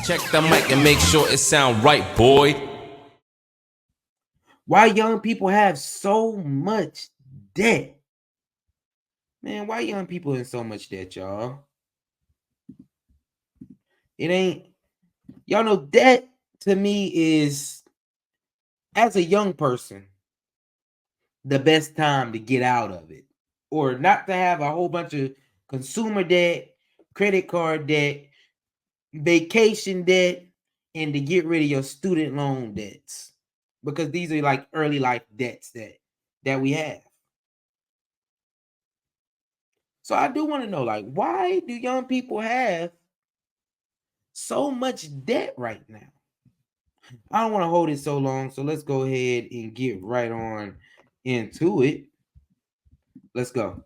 Check the mic and make sure it sound right, boy. Why young people have so much debt? Man, why young people in so much debt, y'all? It ain't, y'all know, debt to me is, as a young person, the best time to get out of it, or not to have a whole bunch of consumer debt, credit card debt, vacation debt, and to get rid of your student loan debts, because these are like early life debts that we have. So I do want to know, like, why do young people have so much debt right now? I don't want to hold it so long, so let's go ahead and get right on into it. Let's go.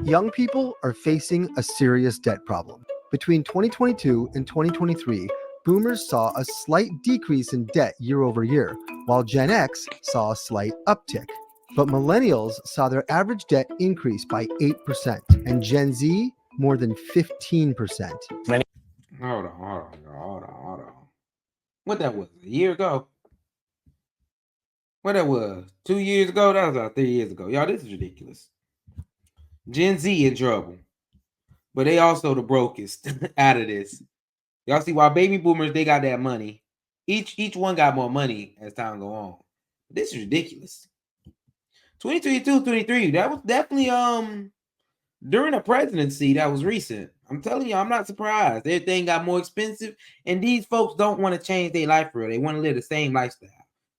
Young people are facing a serious debt problem. Between 2022 and 2023, boomers saw a slight decrease in debt year over year, while Gen X saw a slight uptick. But millennials saw their average debt increase by 8%, and Gen Z more than 15%. Hold on. What that was? A year ago? What that was? 2 years ago? That was about 3 years ago. Y'all, this is ridiculous. Gen Z in trouble. But they also the brokest out of this. Y'all see why baby boomers, they got that money. Each one got more money as time go on. This is ridiculous. 2022, 23, that was definitely during a presidency that was recent. I'm telling you, I'm not surprised. Everything got more expensive, and these folks don't want to change their life for real. They want to live the same lifestyle.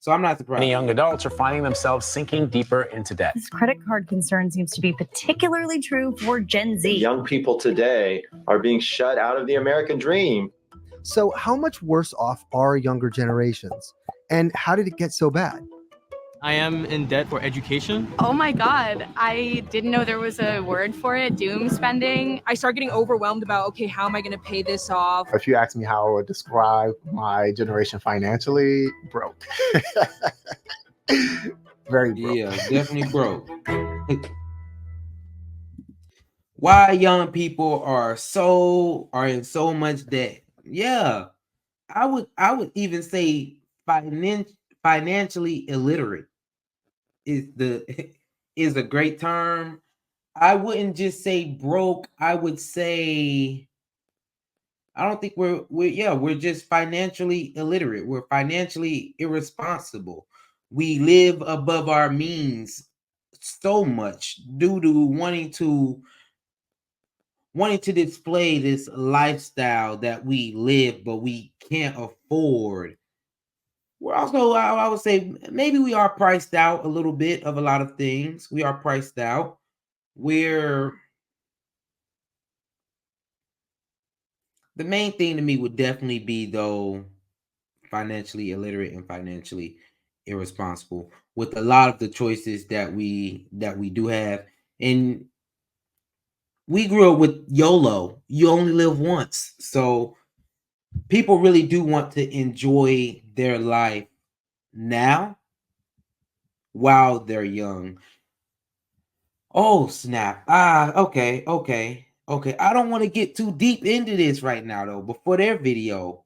So I'm not surprised. Many young adults are finding themselves sinking deeper into debt. This credit card concern seems to be particularly true for Gen Z. Young people today are being shut out of the American dream. So how much worse off are younger generations? And how did it get so bad? I am in debt for education. Oh my God, I didn't know there was a word for it, doom spending. I start getting overwhelmed about, okay, how am I gonna pay this off? If you ask me how I would describe my generation financially, broke. Very broke. Yeah, definitely broke. Why young people are in so much debt? Yeah, I would even say financially illiterate is a great term. I wouldn't just say broke. I would say, I don't think we're just financially illiterate. We're financially irresponsible. We live above our means so much due to wanting to display this lifestyle that we live, but we can't afford. We're also, I would say, maybe we are priced out a little bit of a lot of things. We are priced out. The main thing to me would definitely be, though, financially illiterate and financially irresponsible with a lot of the choices that we do have. And we grew up with YOLO. You only live once. So people really do want to enjoy their life now while they're young. Oh, snap. Okay. I don't want to get too deep into this right now, though, before their video.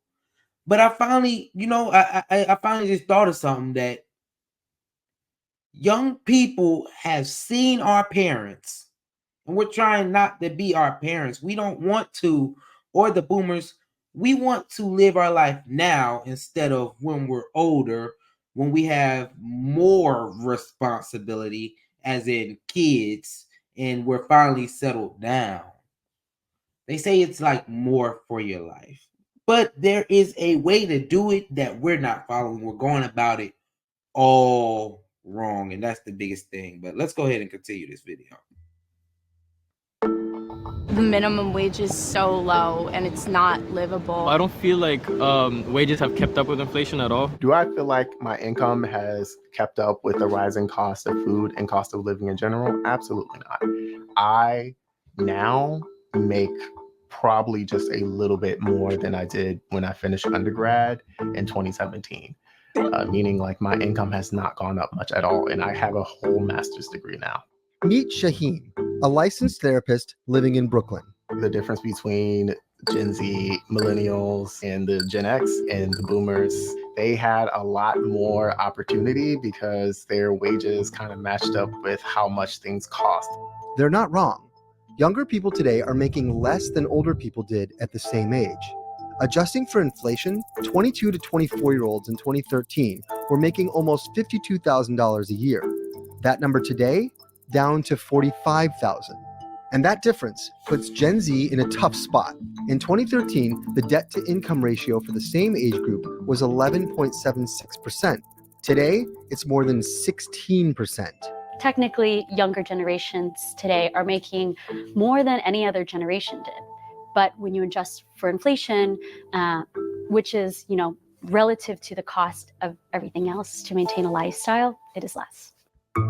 But I finally, I finally just thought of something, that young people have seen our parents, and we're trying not to be our parents. We don't want to, or the boomers, we want to live our life now instead of when we're older, when we have more responsibility, as in kids, and we're finally settled down. They say it's like more for your life. But there is a way to do it that we're not following. We're going about it all wrong, and that's the biggest thing. But let's go ahead and continue this video. The minimum wage is so low and it's not livable. I don't feel like wages have kept up with inflation at all. Do I feel like my income has kept up with the rising cost of food and cost of living in general? Absolutely not. I now make probably just a little bit more than I did when I finished undergrad in 2017. Meaning like my income has not gone up much at all, and I have a whole master's degree now. Meet Shaheen, a licensed therapist living in Brooklyn. The difference between Gen Z, millennials, and the Gen X and the boomers, they had a lot more opportunity because their wages kind of matched up with how much things cost. They're not wrong. Younger people today are making less than older people did at the same age. Adjusting for inflation, 22 to 24-year-olds in 2013 were making almost $52,000 a year. That number today, down to $45,000. And that difference puts Gen Z in a tough spot. In 2013, the debt-to-income ratio for the same age group was 11.76%. Today, it's more than 16%. Technically, younger generations today are making more than any other generation did. But when you adjust for inflation, which is, relative to the cost of everything else to maintain a lifestyle, it is less.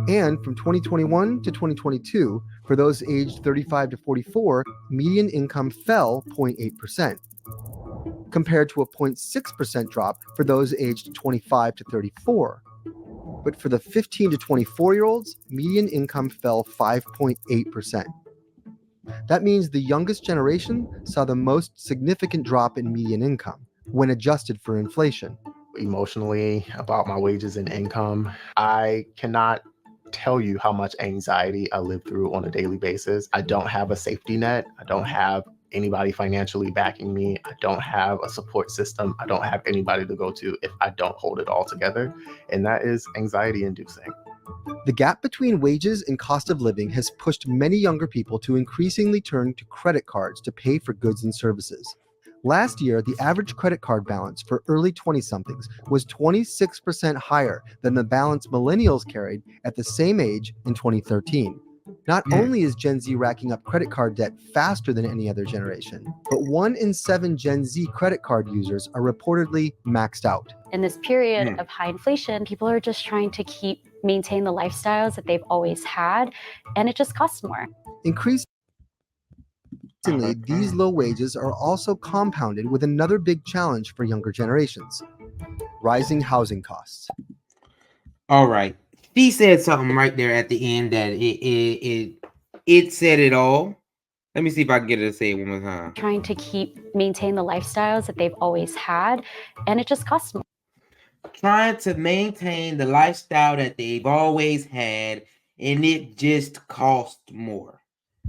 And from 2021 to 2022, for those aged 35 to 44, median income fell 0.8%, compared to a 0.6% drop for those aged 25 to 34. But for the 15 to 24-year-olds, median income fell 5.8%. That means the youngest generation saw the most significant drop in median income when adjusted for inflation. Emotionally, about my wages and income, I cannot tell you how much anxiety I live through on a daily basis. I don't have a safety net. I don't have anybody financially backing me. I don't have a support system. I don't have anybody to go to if I don't hold it all together. And that is anxiety inducing. The gap between wages and cost of living has pushed many younger people to increasingly turn to credit cards to pay for goods and services. Last year, the average credit card balance for early 20-somethings was 26% higher than the balance millennials carried at the same age in 2013. Not only is Gen Z racking up credit card debt faster than any other generation, but 1 in 7 Gen Z credit card users are reportedly maxed out. In this period of high inflation, people are just trying to maintain the lifestyles that they've always had, and it just costs more. Increasingly, these low wages are also compounded with another big challenge for younger generations: rising housing costs. All right. She said something right there at the end that it said it all. Let me see if I can get her to say it one more time. Trying to maintain the lifestyles that they've always had, and it just costs more. Trying to maintain the lifestyle that they've always had, and it just costs more.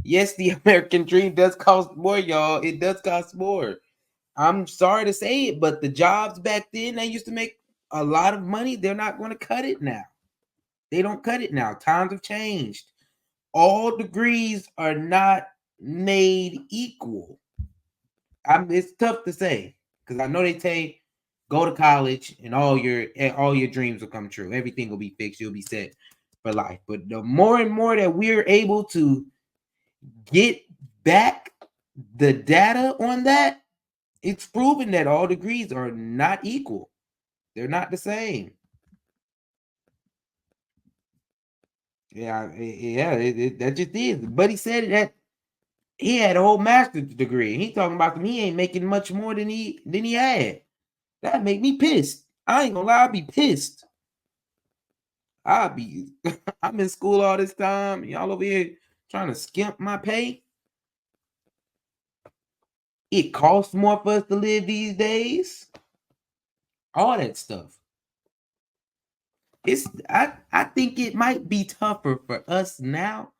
Yes, the American dream does cost more, y'all. It does cost more. I'm sorry to say it, but the jobs back then, they used to make a lot of money. They're not going to cut it now. They don't cut it now. Times have changed. All degrees are not made equal. It's tough to say because I know they say go to college and all your dreams will come true. Everything will be fixed. You'll be set for life. But the more and more that we're able to get back the data on that, it's proven that all degrees are not equal. They're not the same. That just is. But he said that he had a whole master's degree. And he talking about he ain't making much more than he had. That make me pissed. I ain't gonna lie, I'll be pissed. I'm in school all this time. Y'all over here trying to skimp my pay. It costs more for us to live these days. All that stuff. I think it might be tougher for us now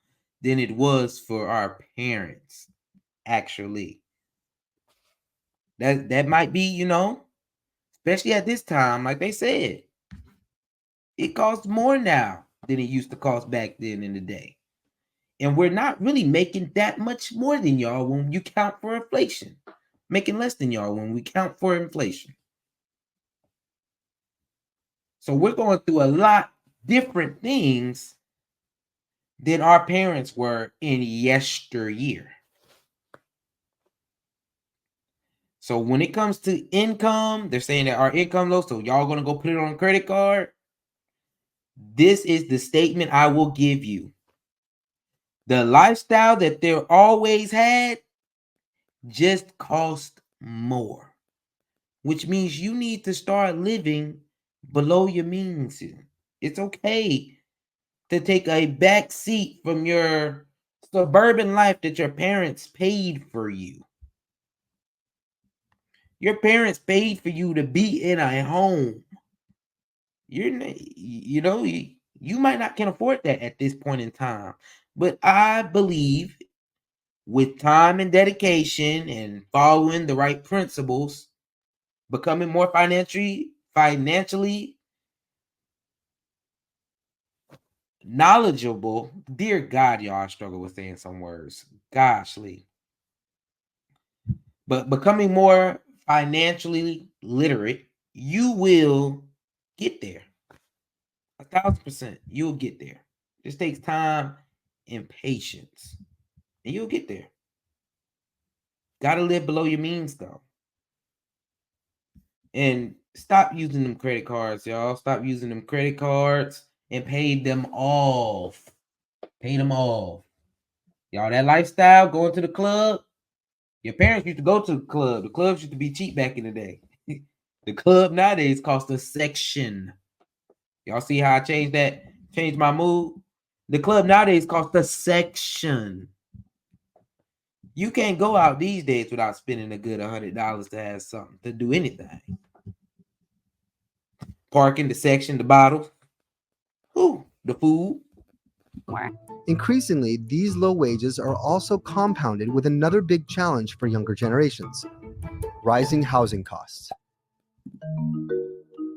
than it was for our parents, actually. That might be, especially at this time, like they said. It costs more now than it used to cost back then in the day. And we're not really making that much more than y'all when you count for inflation. Making less than y'all when we count for inflation. So we're going through a lot different things than our parents were in yesteryear. So when it comes to income, they're saying that our income low, so y'all going to go put it on a credit card. This is the statement I will give you. The lifestyle that they always had just cost more, which means you need to start living below your means. It's okay to take a back seat from your suburban life that your parents paid for you. Your parents paid for you to be in a home. You might not can afford that at this point in time, but I believe with time and dedication and following the right principles, becoming more financially knowledgeable. Dear God, y'all, I struggle with saying some words. Goshly. But becoming more financially literate, you will get there. 1,000%, you'll get there. This takes time and patience, and you'll get there. Gotta live below your means, though. And stop using them credit cards, y'all. Stop using them credit cards and pay them off. Pay them off. Y'all, that lifestyle, going to the club. Your parents used to go to the club. The clubs used to be cheap back in the day. The club nowadays costs a section. Y'all see how I changed my mood? The club nowadays costs a section. You can't go out these days without spending a good $100 to have something, to do anything. Parking, the section, the bottle, the food. Increasingly, these low wages are also compounded with another big challenge for younger generations: rising housing costs.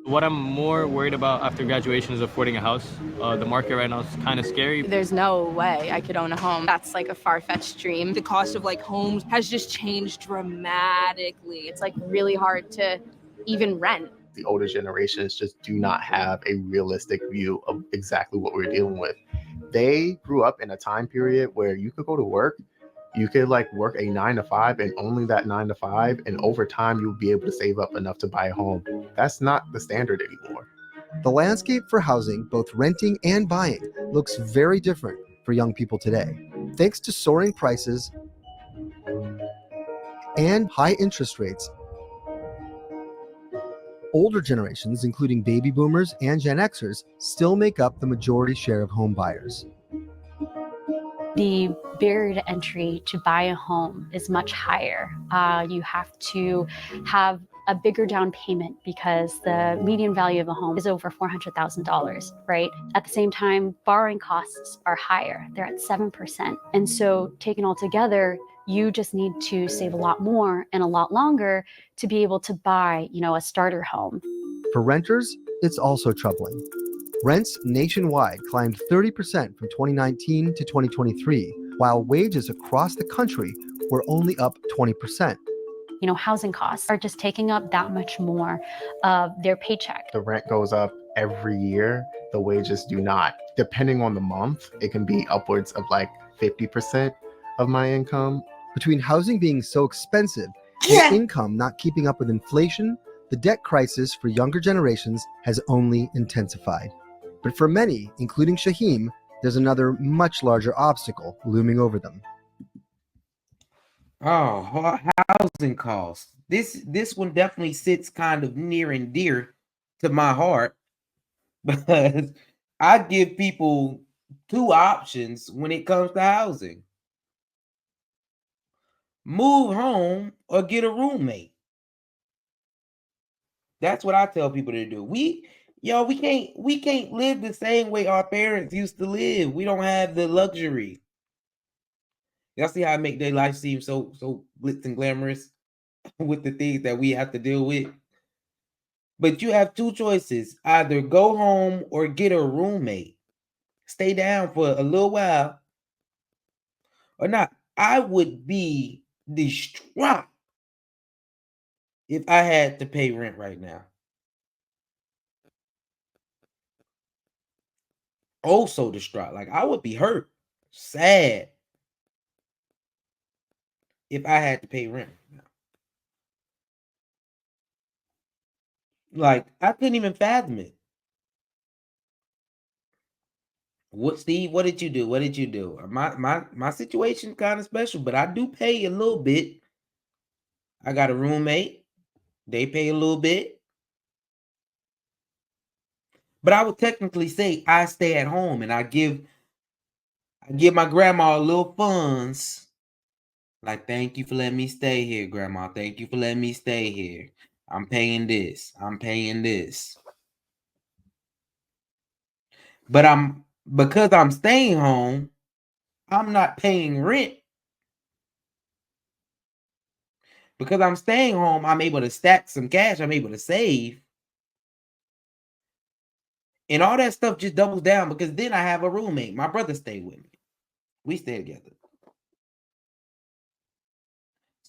What I'm more worried about after graduation is affording a house. The market right now is kind of scary. There's no way I could own a home. That's like a far-fetched dream. The cost of like homes has just changed dramatically. It's like really hard to even rent. The older generations just do not have a realistic view of exactly what we're dealing with. They grew up in a time period where you could go to work, you could like work a 9 to 5 and only that 9 to 5, and over time you'll be able to save up enough to buy a home. That's not the standard anymore. The landscape for housing, both renting and buying, looks very different for young people today. Thanks to soaring prices and high interest rates, older generations, including baby boomers and Gen Xers, still make up the majority share of home buyers. The barrier to entry to buy a home is much higher. You have to have a bigger down payment because the median value of a home is over $400,000, right? At the same time, borrowing costs are higher. They're at 7%. And so taken all together, you just need to save a lot more and a lot longer to be able to buy, a starter home. For renters, it's also troubling. Rents nationwide climbed 30% from 2019 to 2023, while wages across the country were only up 20%. Housing costs are just taking up that much more of their paycheck. The rent goes up every year. The wages do not. Depending on the month, it can be upwards of like 50% of my income. Between housing being so expensive and income not keeping up with inflation, the debt crisis for younger generations has only intensified. But for many, including Shaheem, there's another much larger obstacle looming over them. Oh, housing costs. This one definitely sits kind of near and dear to my heart because I give people two options when it comes to housing. Move home or get a roommate. That's what I tell people to do. We can't live the same way our parents used to live. We don't have the luxury. Y'all see how I make their life seem so glitz and glamorous with the things that we have to deal with? But you have two choices. Either go home or get a roommate. Stay down for a little while or not. I would be distraught if I had to pay rent right now. Oh, so distraught. Like I would be hurt, sad if I had to pay rent now. Like I couldn't even fathom it. What, Steve? What did you do? What did you do? My situation kind of special, but I do pay a little bit. I got a roommate. They pay a little bit. But I would technically say I stay at home and I give my grandma a little funds Like, thank you for letting me stay here, Grandma. Thank you for letting me stay here. I'm paying this. I'm paying this. But because I'm staying home, I'm not paying rent. Because I'm staying home, I'm able to stack some cash. I'm able to save. And all that stuff just doubles down because then I have a roommate. My brother stayed with me. We stay together.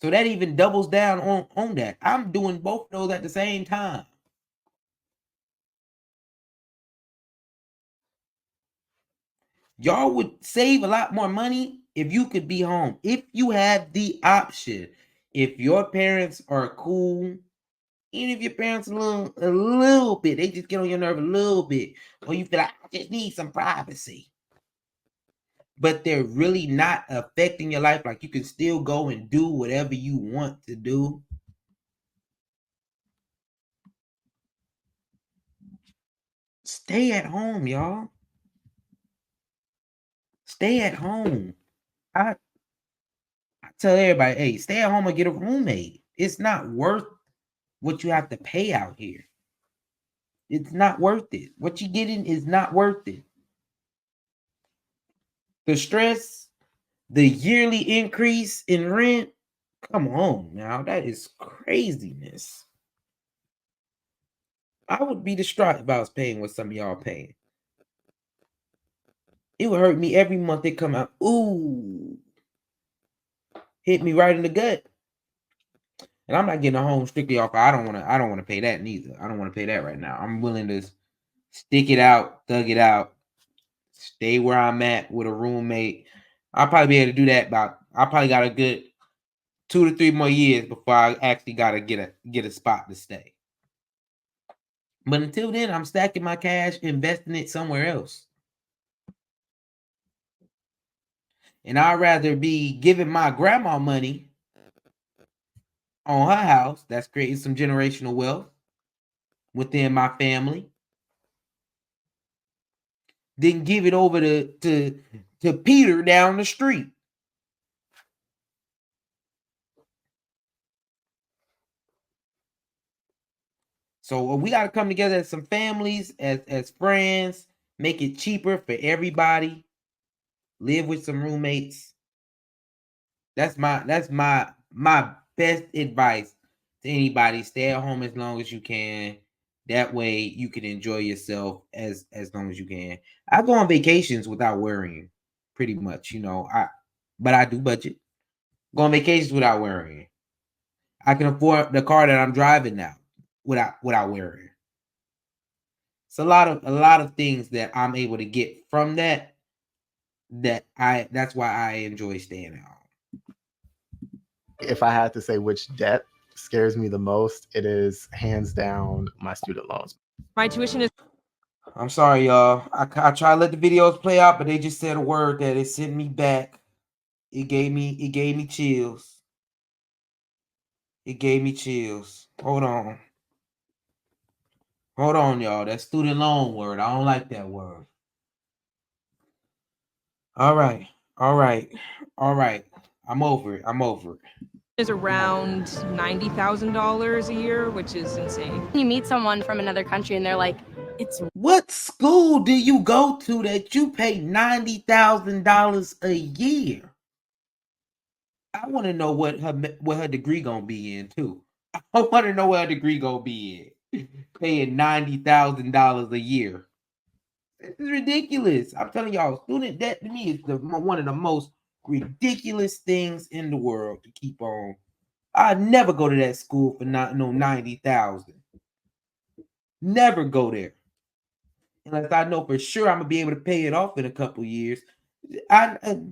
So that even doubles down on that. I'm doing both of those at the same time. Y'all would save a lot more money if you could be home. If you have the option. If your parents are cool, even if your parents a little bit, they just get on your nerve a little bit, or you feel like I just need some privacy. But they're really not affecting your life. Like you can still go and do whatever you want to do. Stay at home, y'all. Stay at home. I tell everybody, hey, stay at home and get a roommate. It's not worth what you have to pay out here. It's not worth it. What you're getting is not worth it. The stress, the yearly increase in rent, come on now, that is craziness. I would be distraught if I was paying what some of y'all paying. It would hurt me every month they come out. Ooh, hit me right in the gut. And I'm not getting a home strictly off. I don't want to pay that neither. I don't want to pay that right now. I'm willing to stick it out, thug it out, stay where I'm at with a roommate. I'll probably be able to do that I probably got a good 2 to 3 more years before I actually gotta get a spot to stay. But until then, I'm stacking my cash, investing it somewhere else. And I'd rather be giving my grandma money on her house that's creating some generational wealth within my family than give it over to Peter down the street. So we got to come together as some families, as friends, make it cheaper for everybody. Live with some roommates. That's my best advice to anybody. Stay at home as long as you can. That way you can enjoy yourself as long as you can. I go on vacations without worrying, pretty much, but I do budget. Go on vacations without worrying. I can afford the car that I'm driving now without worrying. It's a lot of things that I'm able to get from that. That's why I enjoy staying at home. If I had to say which debt scares me the most, it is hands down my student loans. My tuition is. I'm sorry, y'all. I try to let the videos play out, but they just said a word that it sent me back. It gave me chills. It gave me chills. Hold on, y'all. That student loan word. I don't like that word. All right. I'm over it. Is around $90,000 a year, which is insane. You meet someone from another country and they're like, What school do you go to that you pay $90,000 a year? I want to know what her degree gonna be in too. I want to know what her degree gonna be in. Paying $90,000 a year. This is ridiculous. I'm telling y'all, student debt to me is one of the most ridiculous things in the world to keep on. I'd never go to that school for no 90,000. Never go there. Unless I know for sure I'm gonna be able to pay it off in a couple years.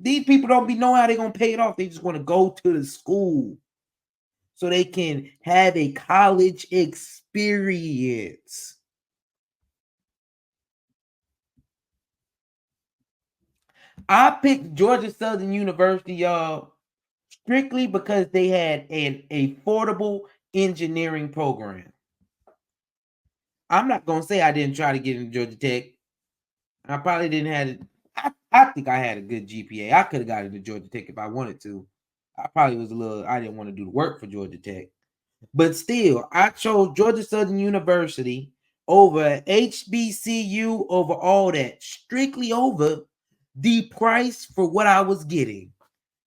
These people don't be knowing how they're gonna pay it off. They just want to go to the school so they can have a college experience. I picked Georgia Southern University, y'all, strictly because they had an affordable engineering program. I'm not gonna say I didn't try to get into Georgia Tech. I probably didn't have it. I think I had a good GPA. I could have got into Georgia Tech if I wanted to. I probably was I didn't want to do the work for Georgia Tech. But still, I chose Georgia Southern University over HBCU, over all that, strictly over the price for what I was getting.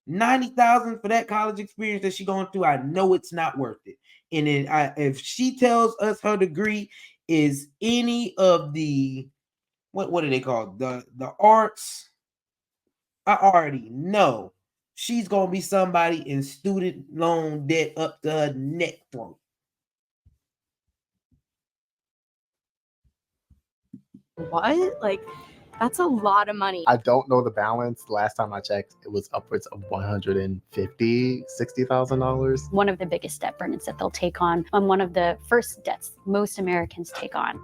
$90,000 for that college experience that she going through. I know it's not worth it. And then if she tells us her degree is any of the what do they call the arts, I already know she's gonna be somebody in student loan debt up to her neck throat. What? Like, that's a lot of money. I don't know the balance. Last time I checked, it was upwards of $150,000, $60,000. One of the biggest debt burdens that they'll take on, and one of the first debts most Americans take on.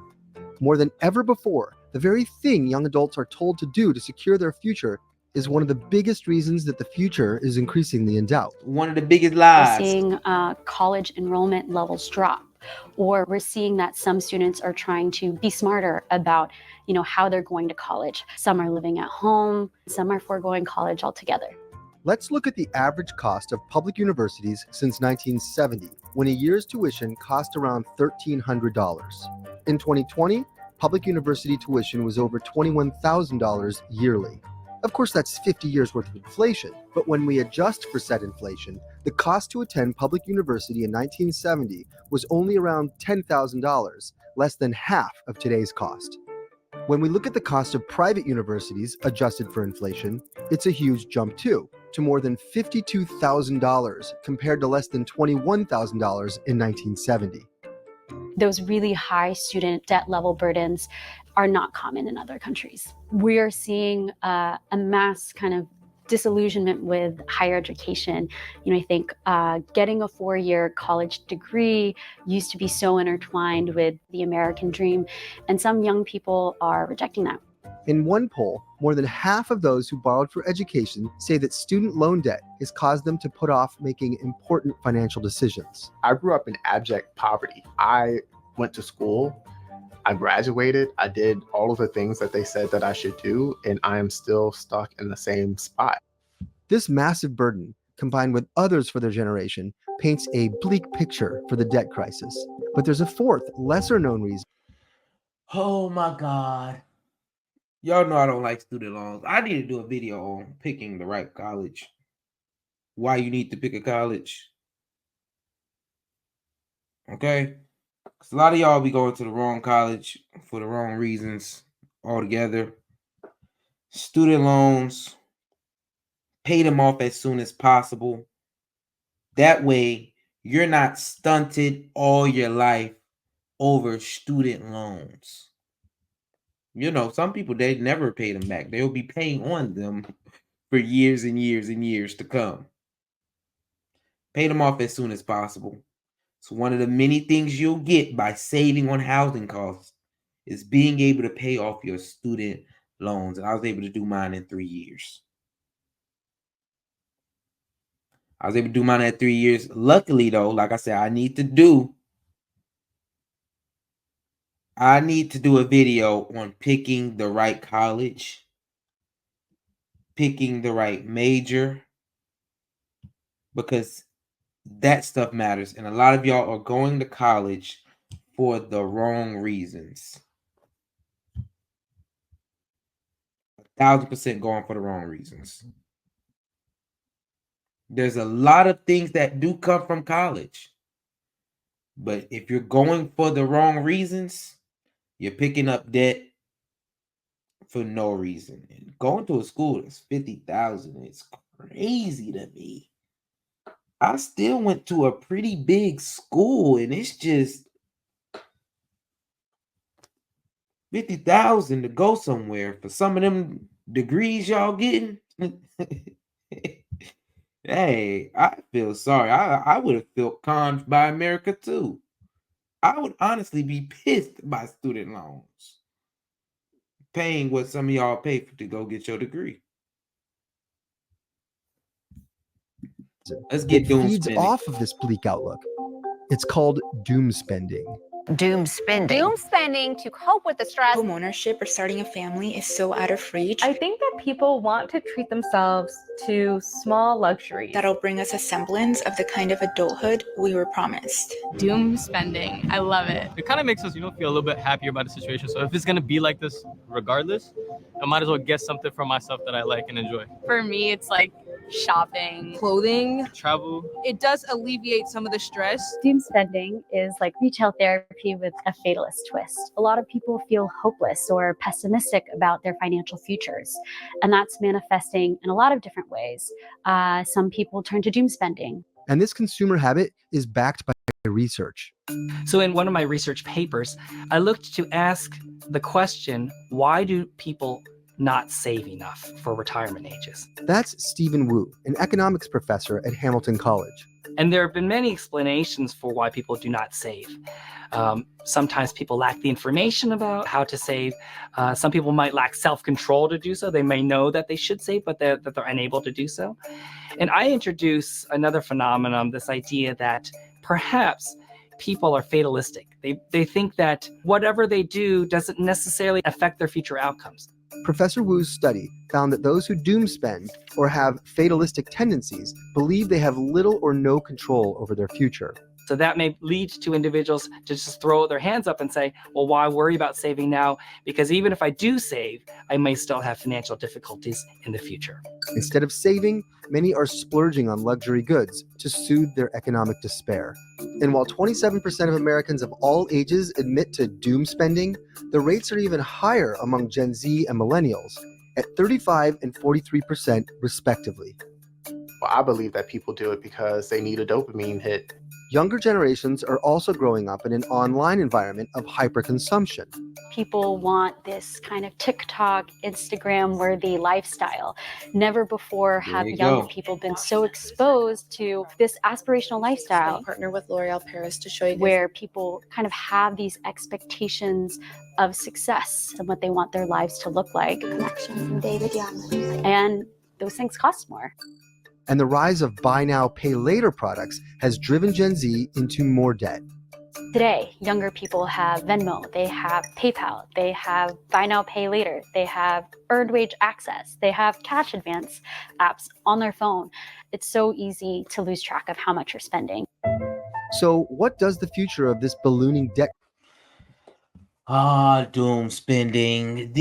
More than ever before, the very thing young adults are told to do to secure their future is one of the biggest reasons that the future is increasingly in doubt. One of the biggest We're lies. seeing college enrollment levels drop, or we're seeing that some students are trying to be smarter about, how they're going to college. Some are living at home, some are foregoing college altogether. Let's look at the average cost of public universities since 1970, when a year's tuition cost around $1,300. In 2020, public university tuition was over $21,000 yearly. Of course, that's 50 years worth of inflation, but when we adjust for said inflation, the cost to attend public university in 1970 was only around $10,000, less than half of today's cost. When we look at the cost of private universities adjusted for inflation, it's a huge jump too, to more than $52,000 compared to less than $21,000 in 1970. Those really high student debt level burdens are not common in other countries. We are seeing a mass kind of disillusionment with higher education. I think getting a 4-year college degree used to be so intertwined with the American dream, and some young people are rejecting that. In one poll, more than half of those who borrowed for education say that student loan debt has caused them to put off making important financial decisions. I grew up in abject poverty. I went to school, I graduated, I did all of the things that they said that I should do, and I am still stuck in the same spot. This massive burden, combined with others for their generation, paints a bleak picture for the debt crisis. But there's a fourth, lesser-known reason. Oh my God. Y'all know I don't like student loans. I need to do a video on picking the right college. Why you need to pick a college. Okay? Because a lot of y'all be going to the wrong college for the wrong reasons altogether. Student loans, pay them off as soon as possible. That way, you're not stunted all your life over student loans. Some people, they never pay them back. They'll be paying on them for years and years and years to come. Pay them off as soon as possible. So one of the many things you'll get by saving on housing costs is being able to pay off your student loans. And I was able to do mine in 3 years. I was able to do mine at 3 years. Luckily, though, like I said, I need to do a video on picking the right college, picking the right major, because that stuff matters. And a lot of y'all are going to college for the wrong reasons. 1,000% going for the wrong reasons. There's a lot of things that do come from college. But if you're going for the wrong reasons, you're picking up debt for no reason. And going to a school that's $50,000 is crazy to me. I still went to a pretty big school, and it's just $50,000 to go somewhere for some of them degrees y'all getting. Hey, I feel sorry. I would have felt conned by America too. I would honestly be pissed by student loans. Paying what some of y'all pay for to go get your degree. Let's get doom feeds spending. off of this bleak outlook. It's called doom spending. Doom spending. Doom spending to cope with the stress. Home ownership or starting a family is so out of reach. I think that people want to treat themselves to small luxuries that'll bring us a semblance of the kind of adulthood we were promised. Doom spending. I love it. It kind of makes us, feel a little bit happier about the situation. So if it's gonna be like this regardless, I might as well get something for myself that I like and enjoy. For me, it's like shopping, clothing, travel. It does alleviate some of the stress. Doom spending is like retail therapy with a fatalist twist. A lot of people feel hopeless or pessimistic about their financial futures, and that's manifesting in a lot of different ways. Some people turn to doom spending. And this consumer habit is backed by research. So in one of my research papers, I looked to ask the question, why do people not save enough for retirement ages? That's Stephen Wu, an economics professor at Hamilton College. And there have been many explanations for why people do not save. Sometimes people lack the information about how to save. Some people might lack self-control to do so. They may know that they should save, but they're unable to do so. And I introduce another phenomenon, this idea that perhaps people are fatalistic. They think that whatever they do doesn't necessarily affect their future outcomes. Professor Wu's study found that those who doom spend or have fatalistic tendencies believe they have little or no control over their future. So that may lead to individuals to just throw their hands up and say, well, why worry about saving now? Because even if I do save, I may still have financial difficulties in the future. Instead of saving, many are splurging on luxury goods to soothe their economic despair. And while 27% of Americans of all ages admit to doom spending, the rates are even higher among Gen Z and millennials, at 35 and 43% respectively. Well, I believe that people do it because they need a dopamine hit. Younger generations are also growing up in an online environment of hyperconsumption. People want this kind of TikTok, Instagram-worthy lifestyle. Never before have young people been so exposed to this aspirational lifestyle. I partner with L'Oreal Paris to show you guys where people kind of have these expectations of success and what they want their lives to look like. Connection from David Young. And those things cost more. And the rise of buy now, pay later products has driven Gen Z into more debt. Today, younger people have Venmo, they have PayPal, they have buy now, pay later, they have earned wage access, they have cash advance apps on their phone. It's so easy to lose track of how much you're spending. So what does the future of this ballooning debt? Doom spending.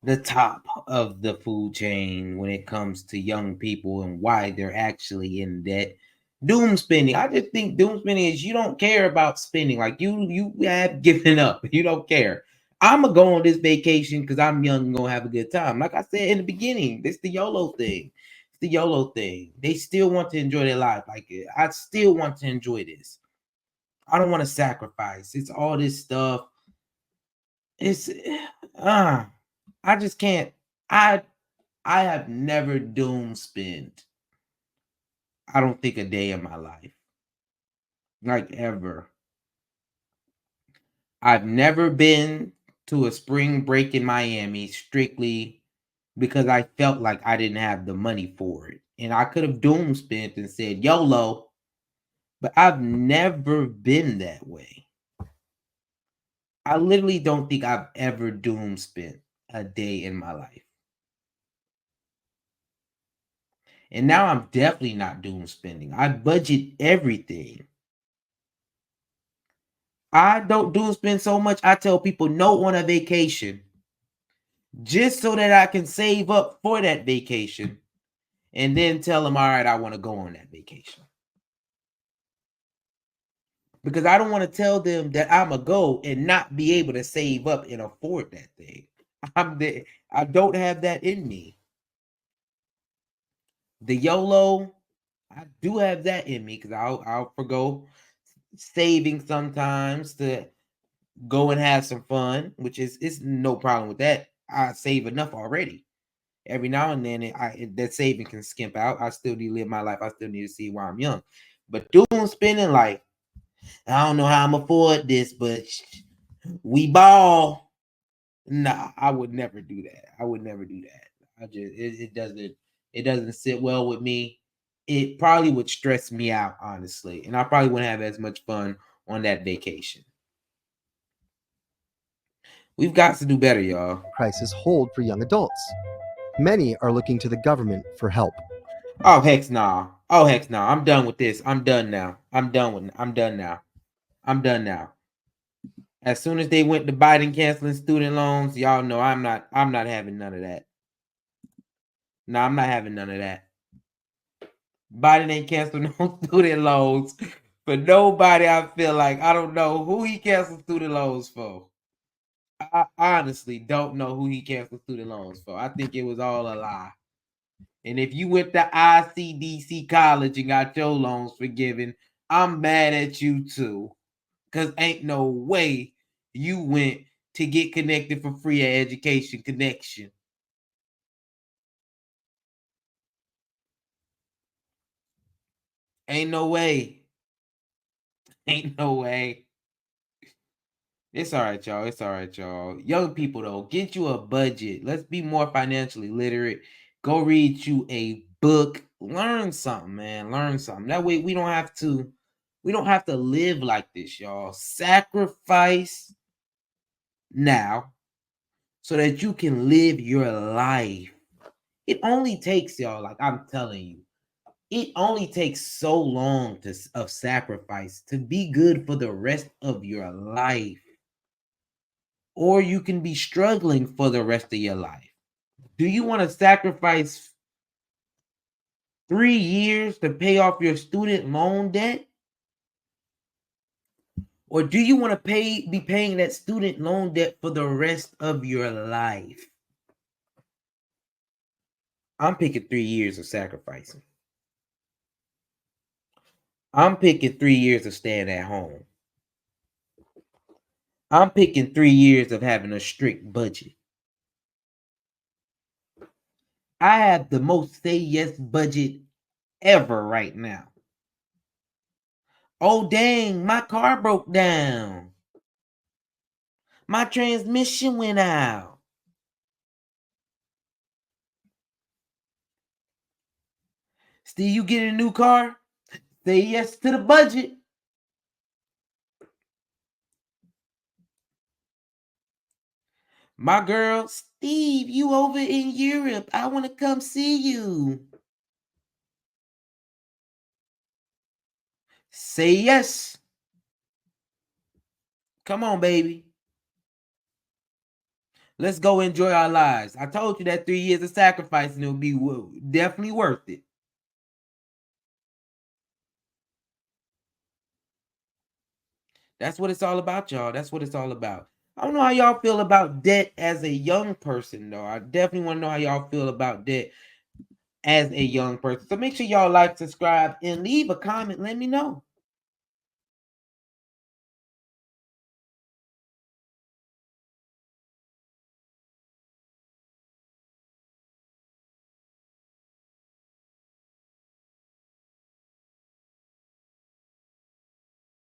The top of the food chain when it comes to young people and why they're actually in debt. Doom spending. I just think doom spending is you don't care about spending. Like you have given up. You don't care. I'm gonna go on this vacation because I'm young and gonna have a good time. Like I said in the beginning, it's the YOLO thing. It's the YOLO thing. They still want to enjoy their life. Like I still want to enjoy this. I don't want to sacrifice. It's all this stuff. It's I just can't. I have never doom spent. I don't think a day in my life. Like ever. I've never been to a spring break in Miami strictly because I felt like I didn't have the money for it. And I could have doom spent and said YOLO, but I've never been that way. I literally don't think I've ever doom spent a day in my life. And now I'm definitely not doom spending. I budget everything. I don't doom spend so much. I tell people no on a vacation just so that I can save up for that vacation and then tell them, all right, I want to go on that vacation. Because I don't want to tell them that I'm a go and not be able to save up and afford that thing. I don't have that in me. The YOLO, I do have that in me because I'll forgo saving sometimes to go and have some fun, which is no problem with that. I save enough already. Every now and then that saving can skimp out. I still need to live my life. I still need to see why I'm young. But doing spending like, I don't know how I'm afford this, but we ball. Nah, I would never do that. I would never do that. It doesn't sit well with me. it probably would stress me out, honestly, and I probably wouldn't have as much fun on that vacation. We've got to do better, y'all. Crisis hold for young adults. Many are looking to the government for help. Oh heck no! Oh heck no! I'm done with this. I'm done now. I'm done now. As soon as they went to Biden canceling student loans, y'all know I'm not having none of that. No, I'm not having none of that. Biden ain't canceling no student loans for nobody. I feel like I don't know who he canceled student loans for. I honestly don't know who he canceled student loans for. I think it was all a lie. And if you went to ICDC college and got your loans forgiven, I'm mad at you too. Because ain't no way you went to get connected for free education connection. Ain't no way. Ain't no way. It's all right, y'all. It's all right, y'all. Young people, though, get you a budget. Let's be more financially literate. Go read you a book. Learn something, man. Learn something. That way we don't have to live like this, y'all. Sacrifice now so that you can live your life. It only takes, y'all, like I'm telling you, it only takes so long of sacrifice to be good for the rest of your life. Or you can be struggling for the rest of your life. Do you want to sacrifice 3 years to pay off your student loan debt? Or do you want to be paying that student loan debt for the rest of your life? I'm picking 3 years of sacrificing. I'm picking 3 years of staying at home. I'm picking 3 years of having a strict budget. I have the most say yes budget ever right now. Oh dang, my car broke down. My transmission went out. Still, you get a new car? Say yes to the budget. My girl, Steve, you over in Europe. I want to come see you. Say yes. Come on, baby. Let's go enjoy our lives. I told you that 3 years of sacrificing will be definitely worth it. That's what it's all about, y'all. That's what it's all about. I don't know how y'all feel about debt as a young person, though. I definitely want to know how y'all feel about debt as a young person. So make sure y'all like, subscribe, and leave a comment. Let me know.